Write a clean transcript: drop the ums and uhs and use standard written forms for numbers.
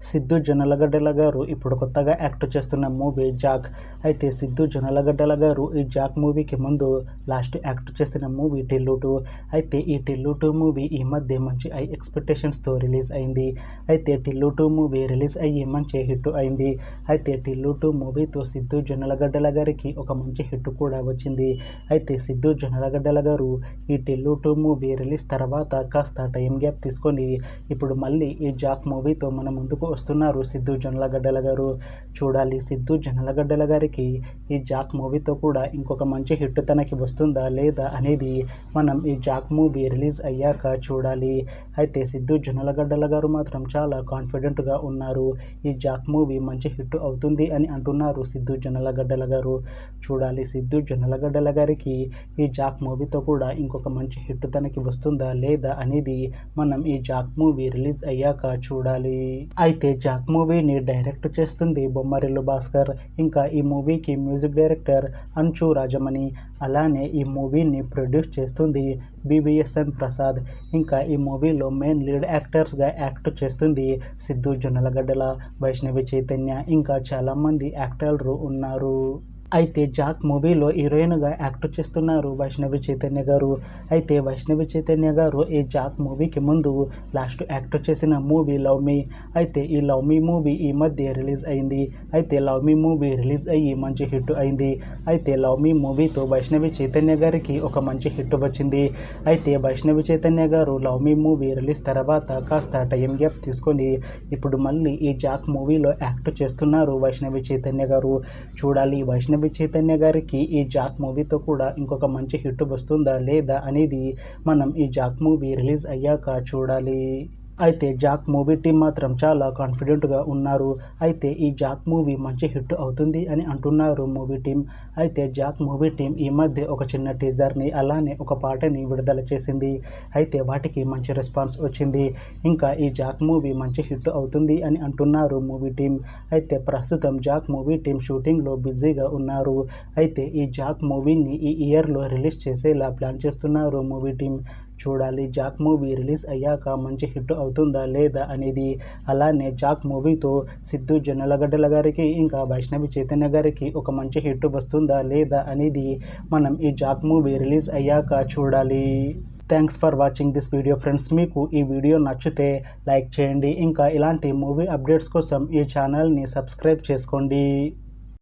సిద్ధు జొన్నలగడ్డల గారు ఇప్పుడు కొత్తగా యాక్ట్ చేస్తున్న మూవీ జాక్. అయితే సిద్ధు జొన్నలగడ్డల గారు ఈ జాక్ మూవీకి ముందు లాస్ట్ యాక్ట్ చేసిన మూవీ టిల్లు 2. అయితే ఈ టిల్లు 2 మూవీ ఈ మధ్య మంచి హై ఎక్స్పెక్టేషన్స్తో రిలీజ్ అయింది. అయితే టిల్లు 2 మూవీ రిలీజ్ అయ్యి మంచి హిట్ అయింది. అయితే టిల్లు 2 మూవీతో సిద్ధు జొన్నలగడ్డల గారికి ఒక మంచి హిట్ కూడా వచ్చింది. అయితే సిద్ధు జొన్నలగడ్డల గారు ఈ టిల్లు 2 మూవీ రిలీజ్ తర్వాత కాస్త టైం గ్యాప్ తీసుకొని ఇప్పుడు మళ్ళీ ఈ జాక్ మూవీతో మన ముందుకు వస్తున్నారు సిద్ధు జొన్నలగడ్డల గారు. చూడాలి సిద్ధు జొన్నలగడ్డల గారికి ఈ జాక్ మూవీతో కూడా ఇంకొక మంచి హిట్ తనకి వస్తుందా లేదా అనేది మనం ఈ జాక్ మూవీ రిలీజ్ అయ్యాక చూడాలి. అయితే సిద్ధు జొన్నలగడ్డల గారు మాత్రం చాలా కాన్ఫిడెంట్గా ఉన్నారు. ఈ జాక్ మూవీ మంచి హిట్ అవుతుంది అని అంటున్నారు సిద్ధు జొన్నలగడ్డల గారు. చూడాలి సిద్ధు జొన్నలగడ్డల గారికి ఈ జాక్ మూవీతో కూడా ఇంకొక మంచి హిట్ తనకి వస్తుందా లేదా అనేది మనం ఈ జాక్ మూవీ రిలీజ్ అయ్యాక చూడాలి. అయితే జాక్ మూవీని డైరెక్ట్ చేస్తుంది బొమ్మరిల్లు భాస్కర్. ఇంకా ఈ మూవీకి మ్యూజిక్ డైరెక్టర్ అంచు రాజమణి. అలానే ఈ మూవీని ప్రొడ్యూస్ చేస్తుంది BVSN ప్రసాద్. ఇంకా ఈ మూవీలో మెయిన్ లీడ్ యాక్టర్స్గా యాక్ట్ చేస్తుంది సిద్ధు జొన్నలగడ్డల, వైష్ణవి చైతన్య, ఇంకా చాలామంది యాక్టర్లు ఉన్నారు. అయితే జాక్ మూవీలో హీరోయిన్గా యాక్ట్ చేస్తున్నారు వైష్ణవి చైతన్య గారు. అయితే వైష్ణవి చైతన్య గారు ఈ జాక్ మూవీకి ముందు లాస్ట్ యాక్ట్ చేసిన మూవీ లవ్ మీ. అయితే ఈ లవ్ మీ మూవీ ఈ మధ్య రిలీజ్ అయింది. అయితే లవ్ మీ మూవీ రిలీజ్ అయ్యి మంచి హిట్ అయింది. అయితే లవ్ మీ మూవీతో వైష్ణవి చైతన్య గారికి ఒక మంచి హిట్ వచ్చింది. అయితే వైష్ణవి చైతన్య గారు లవ్ మీ మూవీ రిలీజ్ తర్వాత కాస్త టైం గ్యాప్ తీసుకొని ఇప్పుడు మళ్ళీ ఈ జాక్ మూవీలో యాక్ట్ చేస్తున్నారు వైష్ణవి చైతన్య గారు. చూడాలి వైష్ణవి చైతన్య గారికి ఈ జాక్ మూవీతో కూడా ఇంకొక మంచి హిట్ వస్తుందా లేదా అనేది మనం ఈ జాక్ మూవీ రిలీజ్ అయ్యాక చూడాలి. అయితే జాక్ మూవీ టీం మాత్రం చాలా కాన్ఫిడెంట్గా ఉన్నారు. అయితే ఈ జాక్ మూవీ మంచి హిట్ అవుతుంది అని అంటున్నారు మూవీ టీం. అయితే జాక్ మూవీ టీం ఈ మధ్య ఒక చిన్న టీజర్ని అలానే ఒక పాటని విడుదల చేసింది. అయితే వాటికి మంచి రెస్పాన్స్ వచ్చింది. ఇంకా ఈ జాక్ మూవీ మంచి హిట్ అవుతుంది అని అంటున్నారు మూవీ టీం. అయితే ప్రస్తుతం జాక్ మూవీ టీం షూటింగ్లో బిజీగా ఉన్నారు. అయితే ఈ జాక్ మూవీని ఈ ఇయర్లో రిలీజ్ చేసేలా ప్లాన్ చేస్తున్నారు మూవీ టీం. చూడాలి జాక్ మూవీ రిలీజ్ అయ్యాక మంచి హిట్ అవుతుందా లేదా అనేది. అలానే జాక్ మూవీతో సిద్ధు జొన్నలగడ్డల గారికి ఇంకా వైష్ణవి చైతన్య గారికి ఒక మంచి హిట్ వస్తుందా లేదా అనేది మనం ఈ జాక్ మూవీ రిలీజ్ అయ్యాక చూడాలి. Thanks for watching this video friends. మీకు ఈ వీడియో నచ్చితే లైక్ చేయండి. ఇంకా ఇలాంటి మూవీ అప్డేట్స్ కోసం ఈ ఛానల్ని సబ్స్క్రైబ్ చేసుకోండి.